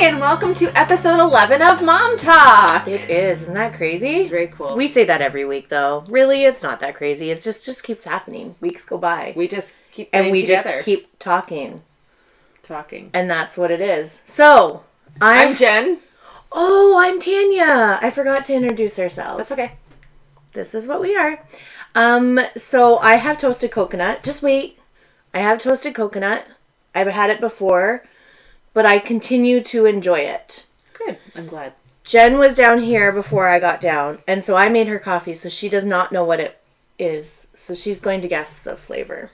and welcome to episode 11 of Mom Talk. It is. Isn't that crazy? It's very cool. We say that every week, though. Really, it's not that crazy. It's just keeps happening. Weeks go by. We just keep and we together. just keep talking. Talking. And that's what it is. So, I'm Jen. Oh, I'm Tanya. I forgot to introduce ourselves. That's okay. This is what we are. So I have toasted coconut. Just wait. I have toasted coconut. I've had it before, but I continue to enjoy it. Good. I'm glad. Jen was down here before I got down, and so I made her coffee, so she does not know what it is. So she's going to guess the flavor.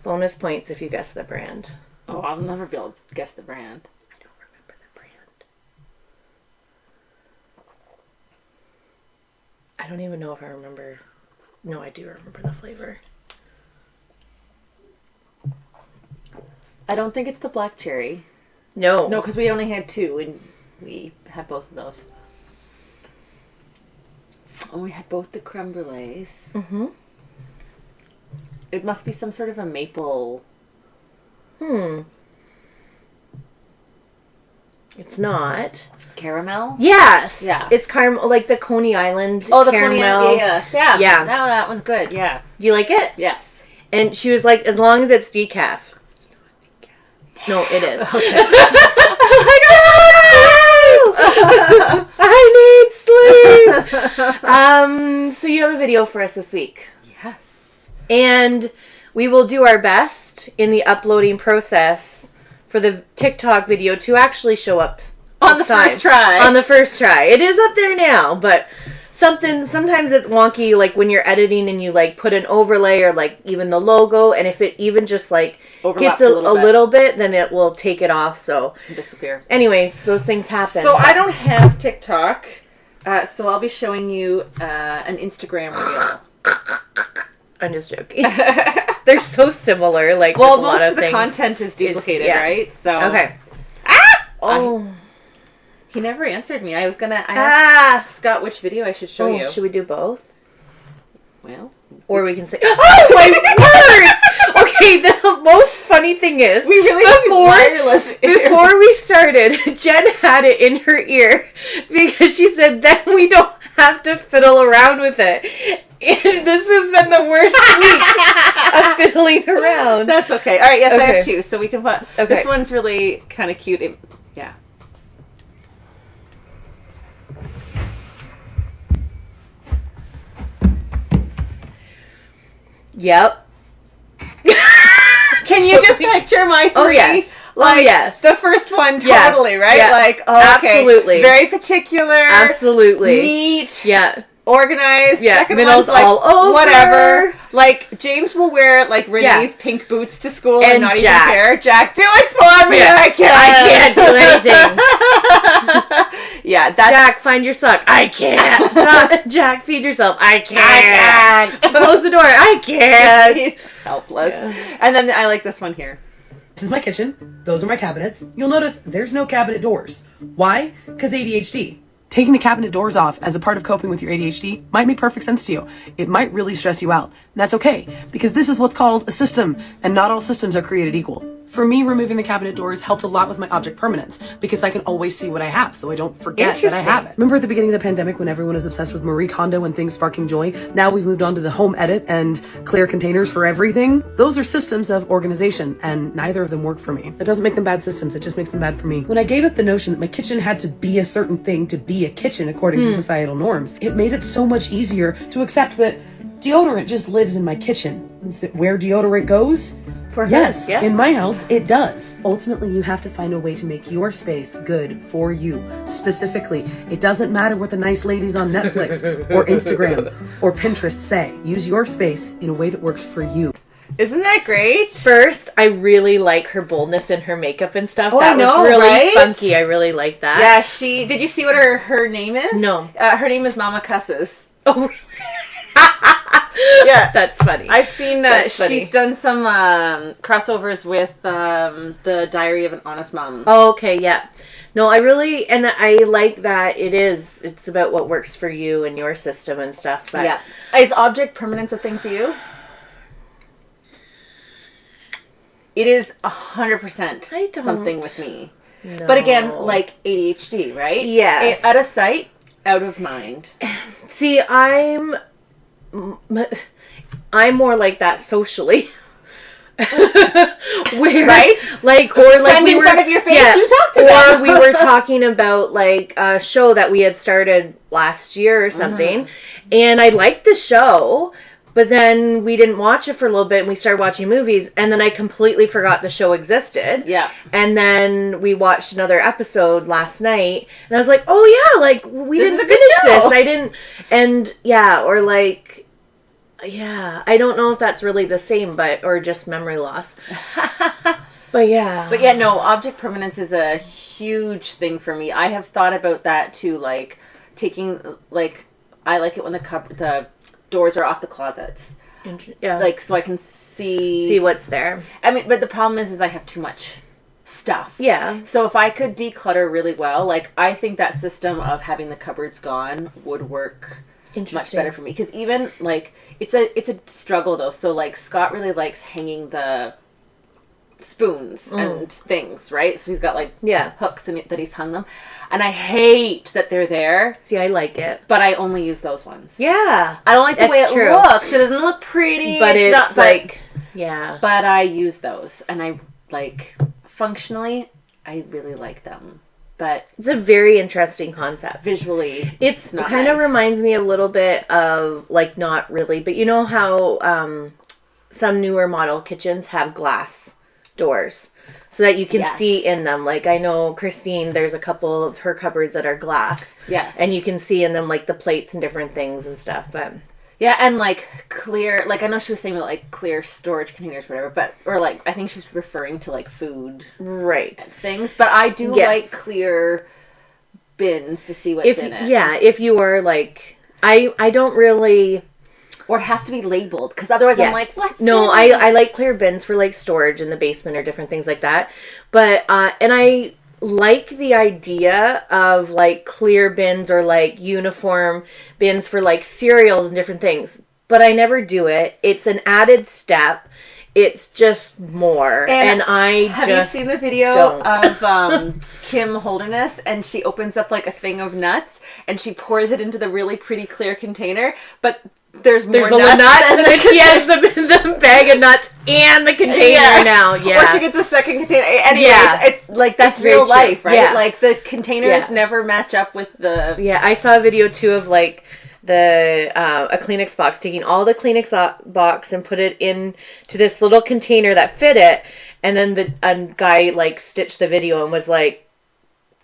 Bonus points if you guess the brand. Oh, I'll never be able to guess the brand. I don't remember the brand. I don't even know if I remember. No, I do remember the flavor. I don't think it's the black cherry. No. No, because we only had two, and we had both of those. And we had both the creme brulees. Mm-hmm. It must be some sort of a maple... It's not. Caramel? Yes. Yeah. It's caramel, like the Coney Island Oh, the caramel. Coney Island. Yeah. Yeah. No, that was good. Yeah. Do you like it? Yes. And she was like, as long as it's decaf. It's not decaf. No, it is. Okay. I need sleep. So you have a video for us this week. Yes. And we will do our best in the uploading process for the TikTok video to actually show up On the first try. On the first try. It is up there now, but sometimes it's wonky, like when you're editing and you like put an overlay or like even the logo, and if it even just like Overlaps hits a little bit, then it will take it off. So disappear. anyways, those things happen. So I don't have TikTok, so I'll be showing you an Instagram reel. I'm just joking. They're so similar. Like, well, a lot most of of the things. content is duplicated, Yeah. right? So Okay. Oh. He never answered me. I asked Scott which video I should show you. Should we do both? Well, Or we can say, oh my word! Okay, the most funny thing is, we really have wireless ear. before we started, Jen had it in her ear because she said, then we don't have to fiddle around with it. And this has been the worst week of fiddling around. That's okay. All right, yes, I Okay. have two, so we can put... Okay. This one's really kind of cute. Yeah. Yep. Can you just picture my three? Oh, yes. Like, yes. the first one, Yeah. totally, right? Yeah. Like, oh, okay. Absolutely. Very particular. Absolutely. Neat. Yeah. Organized. Yeah. Second Middle's one's like, all over. whatever. Like, James will wear, like, Renee's pink boots to school and not Jack. even care. Jack, do it for me. Yeah. I can't do anything. Yeah, that's... Jack, find your sock. I can't. Jack, feed yourself. I can't. Close the door. I can't. He's helpless. Yeah. And then I like this one here. This is my kitchen. Those are my cabinets. You'll notice there's no cabinet doors. Why? Because ADHD. Taking the cabinet doors off as a part of coping with your ADHD might make perfect sense to you. It might really stress you out. And that's okay, because this is what's called a system, and not all systems are created equal. For me, removing the cabinet doors helped a lot with my object permanence, because I can always see what I have, so I don't forget that I have it. Remember at the beginning of the pandemic when everyone was obsessed with Marie Kondo and things sparking joy? Now we've moved on to the home edit and clear containers for everything. Those are systems of organization, and neither of them work for me. That doesn't make them bad systems, it just makes them bad for me. When I gave up the notion that my kitchen had to be a certain thing to be a kitchen according to societal norms, it made it so much easier to accept that deodorant just lives in my kitchen. Is it where deodorant goes? For her, Yes, yeah. in my house, it does. Ultimately, you have to find a way to make your space good for you. Specifically, it doesn't matter what the nice ladies on Netflix or Instagram or Pinterest say. Use your space in a way that works for you. Isn't that great? First, I really like her boldness in her makeup and stuff. Oh, that I know, was really right? funky. I really like that. Yeah, did you see what her name is? No. Her name is Mama Cusses. Oh, really? Yeah. That's funny. I've seen That's funny. she's done some crossovers with the Diary of an Honest Mom. Oh, okay, yeah. No, I like that it's about what works for you and your system and stuff. But Yeah. Is object permanence a thing for you? It is 100% I don't. something with me. No. But again, like ADHD, right? Yes. Out of sight, out of mind. See, I'm more like that socially. Where, right? Like, or like Friend we in were, front of your face, yeah, you talk to or them. we were talking about like a show that we had started last year or something, and I liked the show, but then we didn't watch it for a little bit, and we started watching movies, and then I completely forgot the show existed. Yeah. And then we watched another episode last night, and I was like, oh yeah, like we This didn't is a good finish show. this. I didn't, and yeah, or like. Yeah, I don't know if that's really the same, or just memory loss. But yeah. But yeah, no, object permanence is a huge thing for me. I have thought about that too, like taking, like, I like it when the doors are off the closets. Yeah. Like, so I can see what's there. I mean, but the problem is I have too much stuff. Yeah. So if I could declutter really well, like, I think that system of having the cupboards gone would work much better for me. Because even, like, it's a struggle, though. So, like, Scott really likes hanging the spoons and things, right? So he's got, like, hooks that he's hung them. And I hate that they're there. See, I like it. But I only use those ones. Yeah. I don't like the way it true. looks. It doesn't look pretty. But it's not, like, yeah. But I use those. And I, like, functionally, I really like them. But it's a very interesting concept. Visually, it's kind of reminds me a little bit of, like, not really, but you know how some newer model kitchens have glass doors so that you can see in them. Like, I know Christine, there's a couple of her cupboards that are glass. Yes. And you can see in them, like, the plates and different things and stuff, but... Yeah, and, like, clear, like, I know she was saying about, like, clear storage containers or whatever, but, or, like, I think she was referring to, like, food. Right. Things, but I do like clear bins to see what's in it. Yeah, if you are, like, I don't really... Or it has to be labeled, because otherwise I'm like, what's in it? I like clear bins for, like, storage in the basement or different things like that, but, and I... like the idea of, like, clear bins or, like, uniform bins for, like, cereal and different things, but I never do it. It's an added step. It's just more, and I have just you seen the video of Kim Holderness, and she opens up, like, a thing of nuts and she pours it into the really pretty clear container, but there's nuts, and then she has the bag of nuts and the container now. Yeah. Or she gets a second container. Anyways, it's like that's real life, right? Yeah. Like the containers never match up with the. Yeah, I saw a video too of like a Kleenex box, taking all the Kleenex box and put it into this little container that fit it, and then a guy like stitched the video and was like,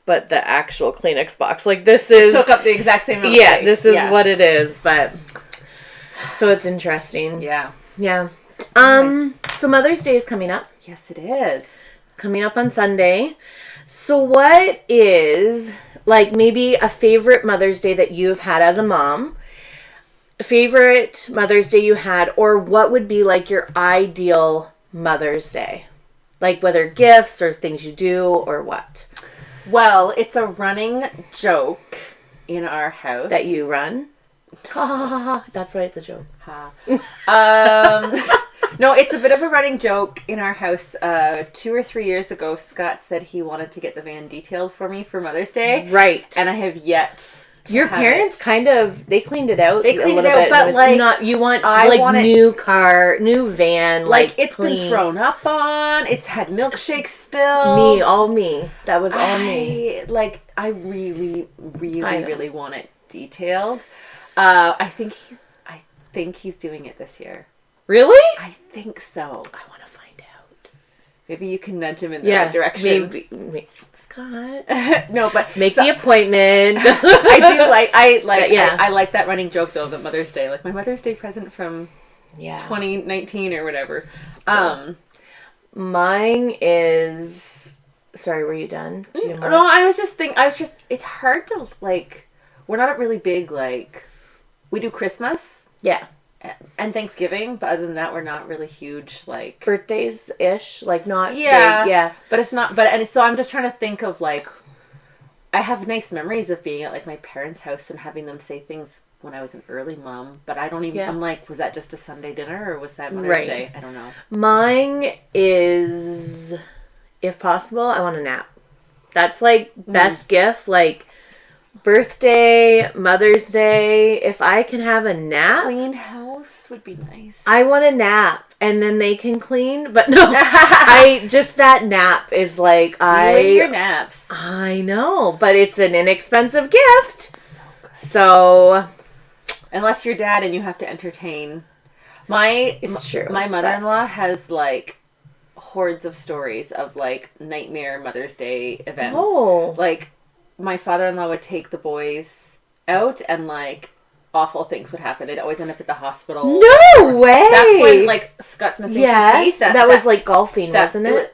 but the actual Kleenex box, like this is took up the exact same amount of space. This is what it is, but. So it's interesting. Yeah. Yeah. So Mother's Day is coming up. Yes, it is. Coming up on Sunday. So what is, like, maybe a favorite Mother's Day that you've had as a mom? Favorite Mother's Day you had, or what would be, like, your ideal Mother's Day? Like, whether gifts or things you do or what? Well, it's a running joke in our house. That you run? That's why it's a joke. No, it's a bit of a running joke in our house. 2 or 3 years ago, Scott said he wanted to get the van detailed for me for Mother's Day. Right. And I have yet to Your parents kind of, they cleaned it out. They cleaned a little it out, bit. but, It was like, not, you want, I like, want it- new car, new van, like it's clean. been thrown up on. It's had milkshake spills. All me. That was all me. Like, I really, really want it detailed. I think he's doing it this year. Really? I think so. I want to find out. Maybe you can nudge him in the right direction. Maybe. Scott. No, but Make the appointment. I like that running joke though, that Mother's Day. Like my Mother's Day present from 2019 or whatever. Mine is, sorry, were you done? Do you have more? No, it's hard to, like, we're not really big, like, we do Christmas. Yeah. And Thanksgiving, but other than that, we're not really huge, like... Birthdays-ish, like, not big, But it's not, so I'm just trying to think of, like, I have nice memories of being at, like, my parents' house and having them say things when I was an early mom, but I don't even, I'm like, was that just a Sunday dinner, or was that Mother's Day? I don't know. Mine is, if possible, I want a nap. That's like best gift, like birthday, Mother's Day. If I can have a nap, clean house would be nice. I want a nap, and then they can clean. But no, just that nap is like you and your naps. I know, but it's an inexpensive gift. So unless you're dad and you have to entertain. It's true. My mother-in-law has like hordes of stories of like nightmare Mother's Day events. Oh. Like my father-in-law would take the boys out and like awful things would happen. They'd always end up at the hospital. No way. That's when like Scott's missing some teeth. That was like golfing, wasn't it?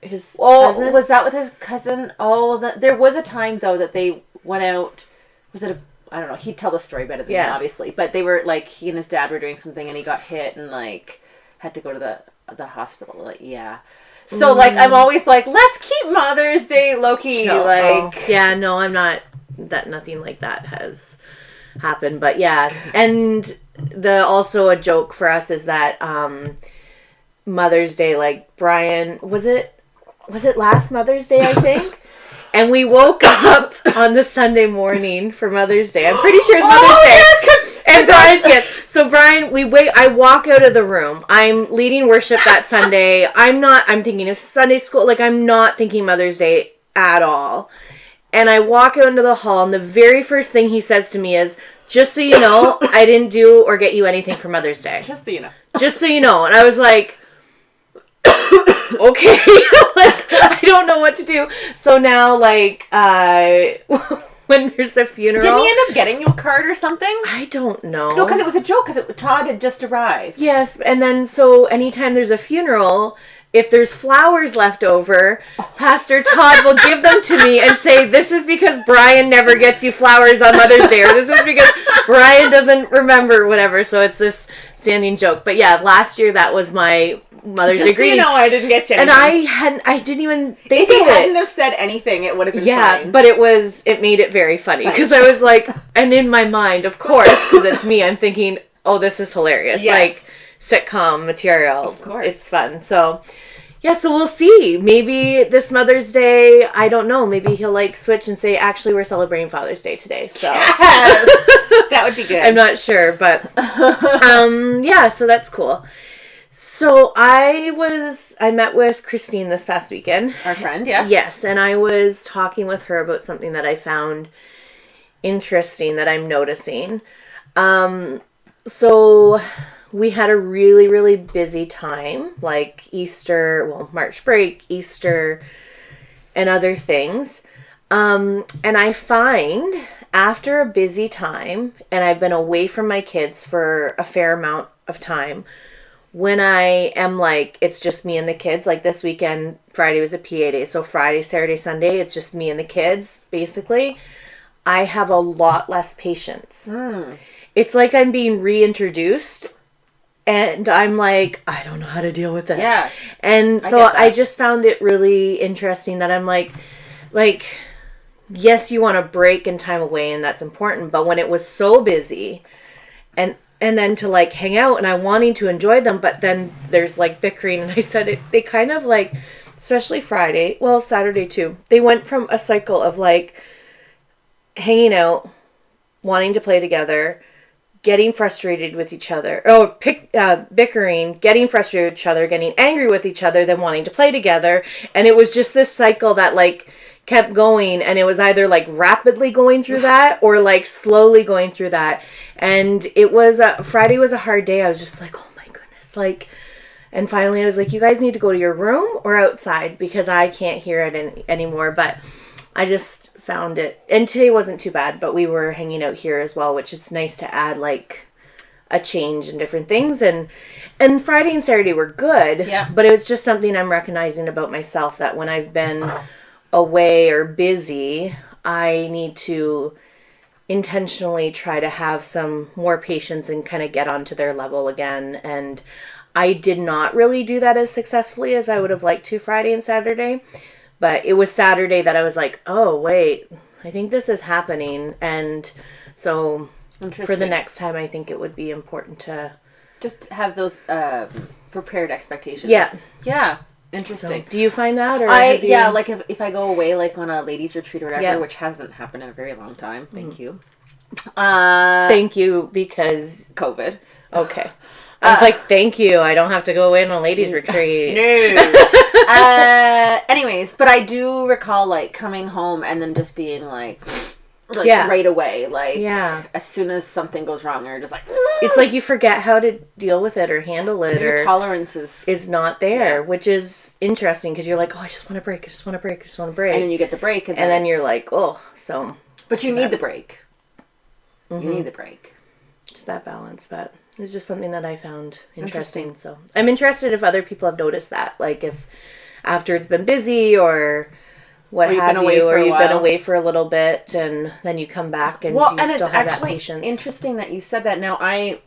His cousin? Was that with his cousin? There was a time though that they went out. Was it I don't know. He'd tell the story better than me, obviously. But they were like he and his dad were doing something and he got hit and like had to go to the hospital. Like So like I'm always like, let's keep Mother's Day low key. No, I'm not. That nothing like that has happened. But yeah, and also a joke for us is that Mother's Day, like Brian, was it last Mother's Day, I think. And we woke up on the Sunday morning for Mother's Day. I'm pretty sure it's Mother's Day. And Brian's So Brian, I walk out of the room. I'm leading worship that Sunday. I'm thinking of Sunday school. Like, I'm not thinking Mother's Day at all. And I walk out into the hall, and the very first thing he says to me is, just so you know, I didn't do or get you anything for Mother's Day. Just so you know. Just so you know. And I was like, okay. Like, I don't know what to do. So now, like, when there's a funeral. Didn't he end up getting you a card or something? I don't know. No, because it was a joke, because Todd had just arrived. Yes, and then so anytime there's a funeral, if there's flowers left over, Pastor Todd will give them to me and say, this is because Brian never gets you flowers on Mother's Day, or this is because Brian doesn't remember, whatever. So it's this standing joke. But yeah, last year that was my Mother's Day greeting. So you know, I didn't get you anything. And I didn't even think of it. If he hadn't have said anything, it would have been fine. Yeah, but it made it very funny. Because I was like, and in my mind, of course, because it's me, I'm thinking, oh, this is hilarious. Yes. Like, sitcom material. Of course. It's fun. So, yeah, so we'll see. Maybe this Mother's Day, I don't know, maybe he'll like switch and say, actually, we're celebrating Father's Day today. So yes. That would be good. I'm not sure, but yeah, so that's cool. So I met with Christine this past weekend. Our friend, yes. Yes, and I was talking with her about something that I found interesting that I'm noticing. So we had a really, really busy time, like Easter, March break, Easter, and other things. And I find after a busy time, and I've been away from my kids for a fair amount of time, when I am like, it's just me and the kids, like this weekend, Friday was a PA day. So Friday, Saturday, Sunday, it's just me and the kids, basically. I have a lot less patience. It's like I'm being reintroduced and I'm like, I don't know how to deal with this. Yeah. And so I just found it really interesting that I'm like, yes, you want to break and time away and that's important. But when it was so busy and then to like hang out and I'm wanting to enjoy them, but then there's like bickering. And I said they kind of like, especially Friday, Saturday too, they went from a cycle of like hanging out, wanting to play together, getting frustrated with each other, bickering, getting frustrated with each other, getting angry with each other, then wanting to play together. And it was just this cycle that like kept going, and it was either like rapidly going through that or like slowly going through that. And it was Friday was a hard day. I was just like, oh my goodness, like, and finally I was like, you guys need to go to your room or outside because I can't hear it anymore. But I just found it, and today wasn't too bad, but we were hanging out here as well, which is nice to add like a change and different things. And Friday and Saturday were good, yeah, but it was just something I'm recognizing about myself, that when I've been away or busy, I need to intentionally try to have some more patience and kind of get onto their level again. And I did not really do that as successfully as I would have liked to Friday and Saturday. But it was Saturday that I was like, oh, wait, I think this is happening. And so for the next time, I think it would be important to just have those prepared expectations. Yeah. Yeah. Interesting. So, do you find that? Or yeah, like if I go away, like on a ladies' retreat or whatever, which hasn't happened in a very long time. Thank you. Thank you, because COVID. Okay. I was like, thank you. I don't have to go away on a ladies' retreat. No. Anyways, but I do recall like coming home and then just being like right away, like as soon as something goes wrong, you're just like, it's like you forget how to deal with it or handle it, your or tolerance is not there, which is interesting because you're like, oh, I just want a break, I just want a break, I just want a break, and then you get the break, and then you're like, oh, so. But you need the break. You need the break. Just that balance, but it's just something that I found interesting. So I'm interested if other people have noticed that, like if after it's been busy or what have you, or you've been away for a little bit and then you come back and do you still have that patience? Interesting that you said that. Now I,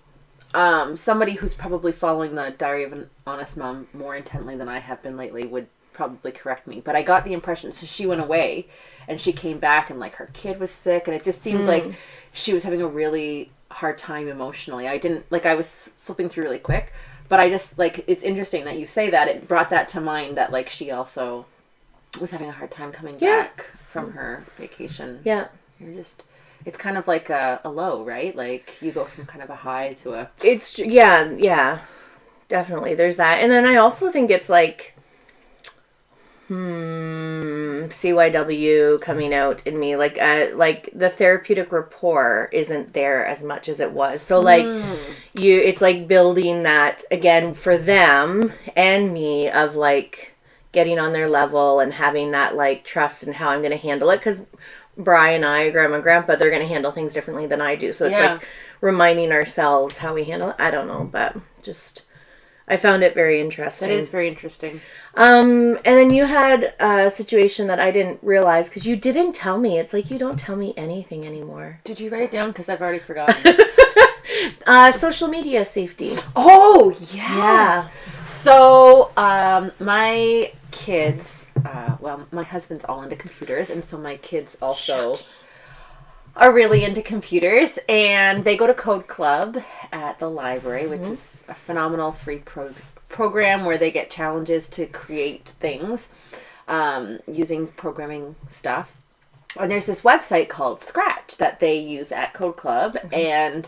somebody who's probably following the Diary of an Honest Mom more intently than I have been lately would probably correct me, but I got the impression, so she went away and she came back and like her kid was sick and it just seemed like she was having a really hard time emotionally. I was flipping through really quick, but I just like, it's interesting that you say that. It brought that to mind that like she also was having a hard time coming back from her vacation. Yeah. It's kind of like a low, right? Like you go from kind of a high to a... It's, definitely. There's that. And then I also think it's like, CYW coming out in me, like the therapeutic rapport isn't there as much as it was. So like it's like building that again for them and me of like getting on their level and having that like trust in how I'm going to handle it. Because Brian and I, Grandma and Grandpa, they're going to handle things differently than I do. So it's like reminding ourselves how we handle it. I don't know, but just... I found it very interesting. That is very interesting. And then you had a situation that I didn't realize because you didn't tell me. It's like you don't tell me anything anymore. Did you write it down? Because I've already forgotten. Social media safety. Oh, yes. Yeah. So, my kids, my husband's all into computers, and so my kids also... are really into computers, and they go to Code Club at the library, which is a phenomenal free program where they get challenges to create things using programming stuff. And there's this website called Scratch that they use at Code Club, and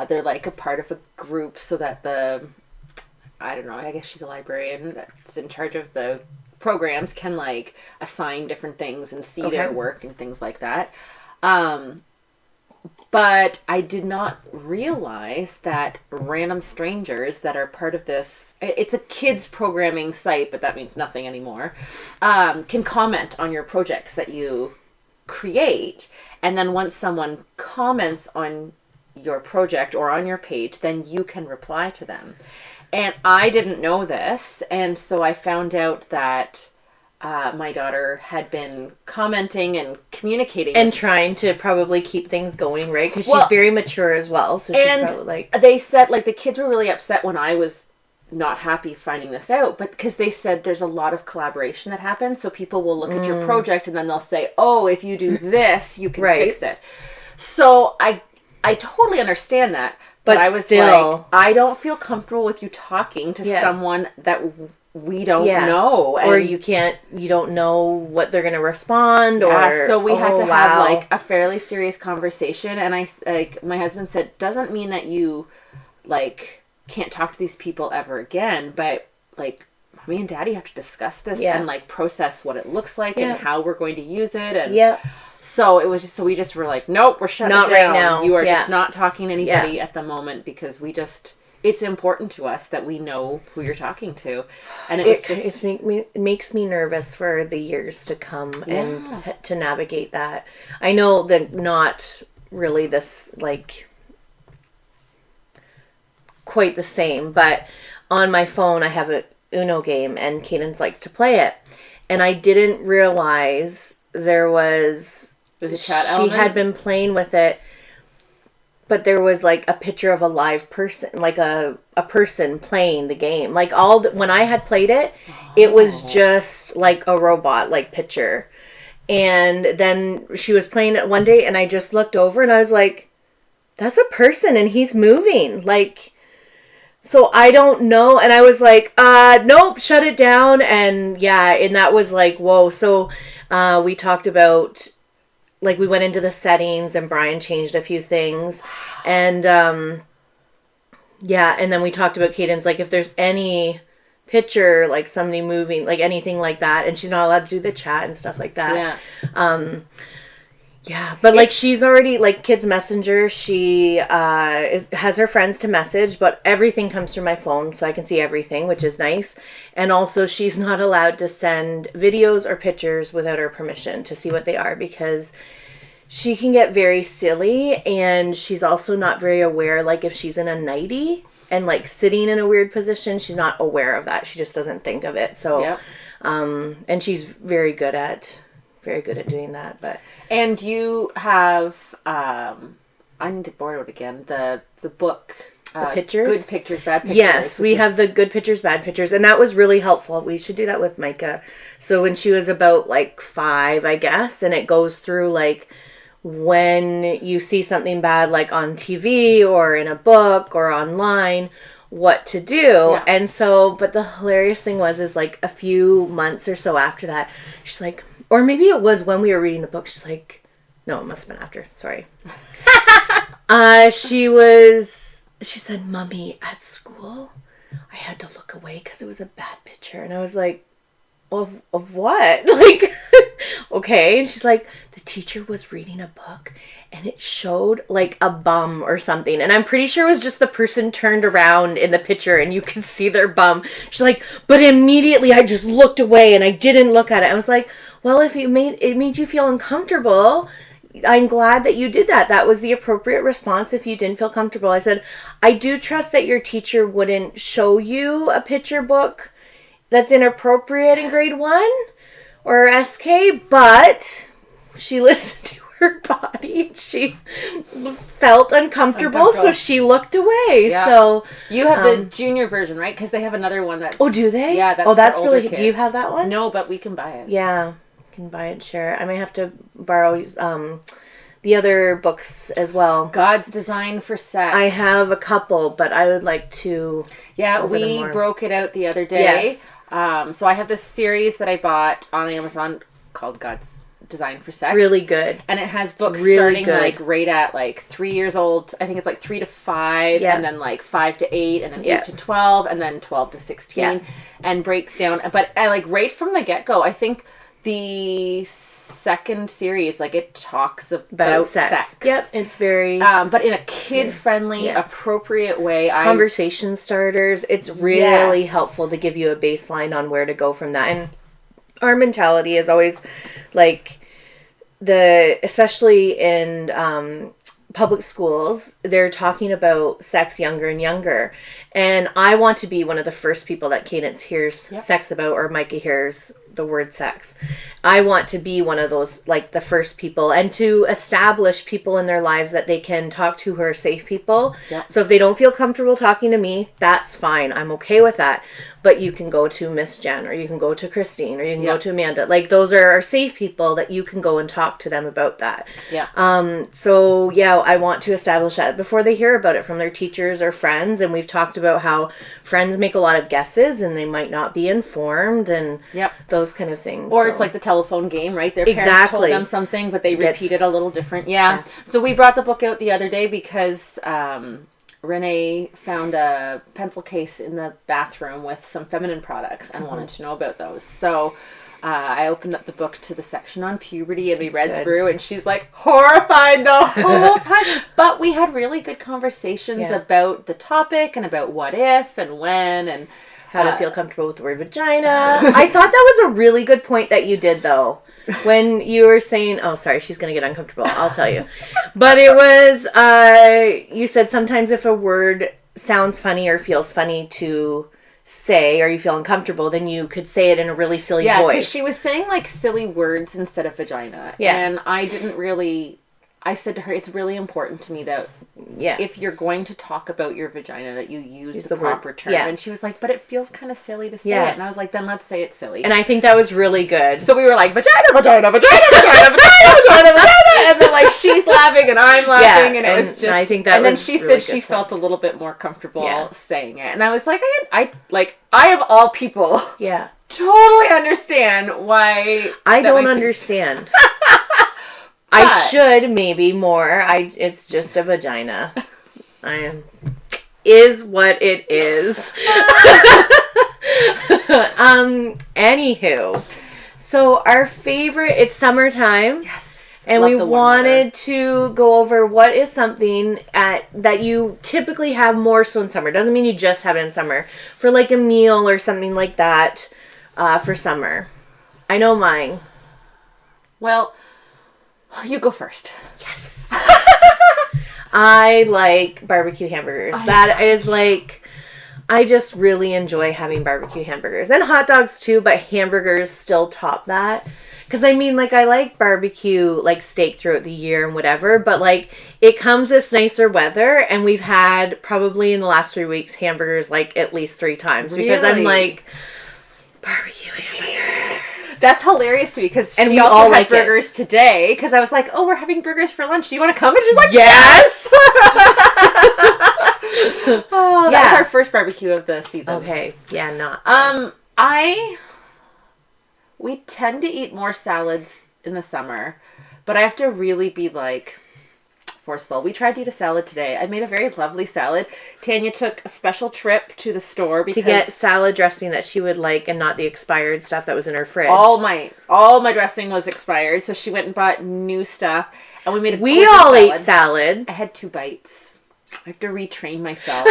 they're like a part of a group so that I don't know, I guess she's a librarian that's in charge of the programs can like assign different things and see their work and things like that. But I did not realize that random strangers that are part of this, it's a kids programming site, but that means nothing anymore, can comment on your projects that you create. And then once someone comments on your project or on your page, then you can reply to them. And I didn't know this. And so I found out that my daughter had been commenting and communicating. And trying to probably keep things going, right? Because she's very mature as well. So she's probably like... They said, like, the kids were really upset when I was not happy finding this out. But because they said there's a lot of collaboration that happens. So people will look at your project and then they'll say, oh, if you do this, you can fix it. So I totally understand that. But I was still... like, I don't feel comfortable with you talking to someone that... we don't know. And or you don't know what they're going to respond or... so we had to have like a fairly serious conversation, and my husband said, doesn't mean that you like can't talk to these people ever again, but like me and Daddy have to discuss this and like process what it looks like and how we're going to use it. And so it was just, we just were like, nope, we're shutting it down. Right now. You are just not talking to anybody at the moment because it's important to us that we know who you're talking to. And it makes me nervous for the years to come and to navigate that. I know that not really this, like, quite the same, but on my phone I have a Uno game and Cadence likes to play it. And I didn't realize there was a chat element. She had been playing with it. But there was like a picture of a live person, like a person playing the game. Like when I had played it, it was just like a robot, like picture. And then she was playing it one day and I just looked over and I was like, that's a person and he's moving. Like, So I don't know. And I was like, nope, shut it down. And yeah, and that was like, whoa. So we talked about, like, we went into the settings and Brian changed a few things. And yeah, and then we talked about Cadence, like if there's any picture, like somebody moving, like anything like that. And she's not allowed to do the chat and stuff like that. Yeah. Yeah, but like she's already, like, Kids Messenger, she has her friends to message, but everything comes through my phone, so I can see everything, which is nice. And also she's not allowed to send videos or pictures without her permission to see what they are, because she can get very silly, and she's also not very aware, like if she's in a nightie and like sitting in a weird position, she's not aware of that. She just doesn't think of it. So, Yep. And she's very good at doing that, but... And you have, I need to borrow it again, the book. The pictures? Good Pictures, Bad Pictures. Yes, we have the Good Pictures, Bad Pictures, and that was really helpful. We should do that with Micah. So when she was about, like, 5, I guess, and it goes through, like, when you see something bad, like, on TV or in a book or online, what to do. Yeah. And so, but the hilarious thing is like, a few months or so after that, she's like... Or maybe it was when we were reading the book. She's like, no, it must have been after. Sorry. She said, Mommy, at school, I had to look away because it was a bad picture. And I was like, of what? Like, okay. And she's like, the teacher was reading a book and it showed like a bum or something. And I'm pretty sure it was just the person turned around in the picture and you could see their bum. She's like, but immediately I just looked away and I didn't look at it. I was like, well, if it made you feel uncomfortable, I'm glad that you did that. That was the appropriate response if you didn't feel comfortable. I said, I do trust that your teacher wouldn't show you a picture book that's inappropriate in grade 1 or SK, but she listened to her body. She felt uncomfortable, so she looked away. Yeah. So you have the junior version, right? Because they have another one that. Oh, do they? Yeah, that's really. Kids. Do you have that one? No, but we can buy it. Yeah, you can buy it. Share it. I may have to borrow the other books as well. God's Design for Sex. I have a couple, but I would like to. Yeah, we broke it out the other day. Yes. So I have this series that I bought on Amazon called God's Design for Sex. It's really good. And it has books starting like right at like 3 years old. I think it's like 3 to 5, and then like 5 to 8, and then 8 to 12, and then 12 to 16, and breaks down. But I like right from the get-go, I think the second series, like, it talks about sex. Yep, it's very... but in a kid-friendly, appropriate way. Conversation starters. It's really helpful to give you a baseline on where to go from that. And our mentality is always, like, especially in public schools, they're talking about sex younger and younger. And I want to be one of the first people that Cadence hears sex about, or Micah hears the word sex. I want to be one of those, like, the first people, and to establish people in their lives that they can talk to who are safe people. Yep. So if they don't feel comfortable talking to me, that's fine. I'm okay with that. But you can go to Miss Jen, or you can go to Christine, or you can go to Amanda. Like, those are our safe people that you can go and talk to them about that. Yeah. So, yeah, I want to establish that before they hear about it from their teachers or friends. And we've talked about how friends make a lot of guesses and they might not be informed, and those kind of things. Or it's like the telephone game, right? Their parents told them something, but they repeat it a little different. Yeah. So we brought the book out the other day because Renee found a pencil case in the bathroom with some feminine products and wanted to know about those. So I opened up the book to the section on puberty, and we read through, and she's like horrified the whole time. But we had really good conversations about the topic and about what if and when and how to feel comfortable with the word vagina. I thought that was a really good point that you did, though. When you were saying, oh, sorry, she's going to get uncomfortable. I'll tell you. But it was, you said sometimes if a word sounds funny or feels funny to say, or you feel uncomfortable, then you could say it in a really silly voice. Yeah, because she was saying, like, silly words instead of vagina. Yeah. And I didn't really... I said to her, it's really important to me that if you're going to talk about your vagina, that you use the proper term. Yeah. And she was like, but it feels kind of silly to say it. And I was like, then let's say it's silly. And I think that was really good. So we were like, vagina, vagina, vagina, vagina, vagina, vagina, vagina. And then like she's laughing and I'm laughing. And it was just, I think that and then she really said she felt a little bit more comfortable saying it. And I was like, I of all people. Yeah. Totally understand why. I don't understand. I should maybe more. It's just a vagina. Is what it is. Anywho, so our favorite. It's summertime. Yes. And we wanted to go over what is something that you typically have more so in summer. Doesn't mean you just have it in summer. For like a meal or something like that for summer. I know mine. Well, you go first. Yes. I like barbecue hamburgers. That is like, I just really enjoy having barbecue hamburgers. And hot dogs too, but hamburgers still top that. Because I mean, like, I like barbecue, like, steak throughout the year and whatever. But, like, it comes this nicer weather. And we've had, probably in the last 3 weeks, hamburgers, like, at least 3 times. Really? Because I'm like, barbecue hamburgers. That's hilarious to me because she also had like burgers today. Because I was like, oh, we're having burgers for lunch. Do you want to come? And she's like, yes. Oh, that was our first barbecue of the season. Okay. Yeah, not. We tend to eat more salads in the summer, but I have to really be like forceful. We tried to eat a salad today. I made a very lovely salad. Tanya took a special trip to the store to get salad dressing that she would like and not the expired stuff that was in her fridge. All my dressing was expired, so she went and bought new stuff, and we made a We all salad. Ate salad. I had 2 bites. I have to retrain myself.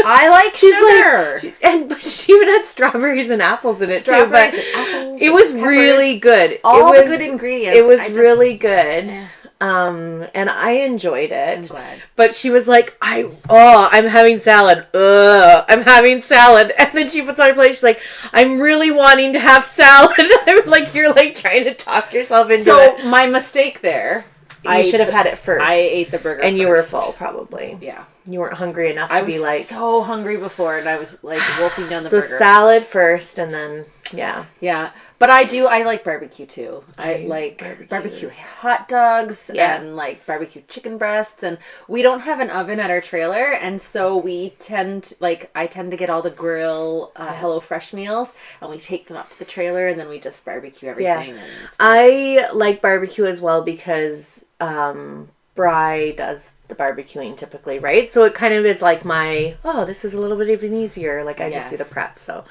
I like sugar. But she even had strawberries and apples in it too. But it was really good. All the good ingredients. It was really good. Yeah. And I enjoyed it. I'm glad. But she was like, I'm having salad. I'm having salad. And then she puts on her plate. She's like, I'm really wanting to have salad. I'm like, you're like trying to talk yourself into it. So my mistake there. You should have had it first. I ate the burger and you were full, probably. Yeah. You weren't hungry enough to be like... I was so hungry before, and I was like wolfing down the burger. So salad first, and then, yeah. Yeah. But I like barbecue, too. I like barbecue hot dogs and like barbecue chicken breasts. And we don't have an oven at our trailer, and so I tend to get all the grill HelloFresh meals, and we take them up to the trailer, and then we just barbecue everything. Yeah. And nice. I like barbecue as well because Bri does the barbecuing typically, right? So it kind of is like this is a little bit even easier. Like I just do the prep, so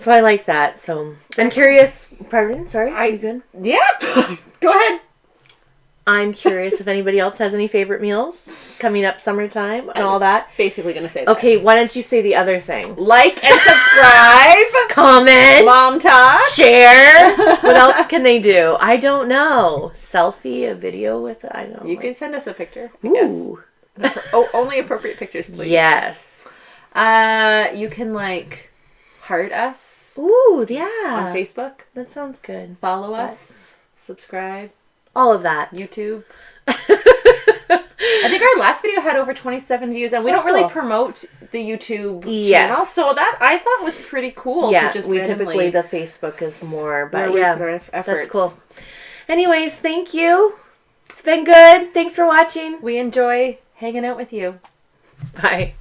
I like that. So I'm curious. Pardon? Sorry. Are you good? Yeah. Go ahead. I'm curious if anybody else has any favorite meals coming up summertime and all that. Basically gonna say that. Okay, why don't you say the other thing? Like and subscribe. Comment. Mom talk. Share. What else can they do? I don't know. Selfie, a video with it. I don't know. You can send us a picture. Ooh. Only appropriate pictures, please. Yes. You can heart us. Ooh, yeah. On Facebook. That sounds good. Follow us. Subscribe. All of that. YouTube. I think our last video had over 27 views, and we don't really promote the YouTube channel, so that I thought was pretty cool. Yeah, to just typically the Facebook is more, but that's cool. Anyways, thank you. It's been good. Thanks for watching. We enjoy hanging out with you. Bye.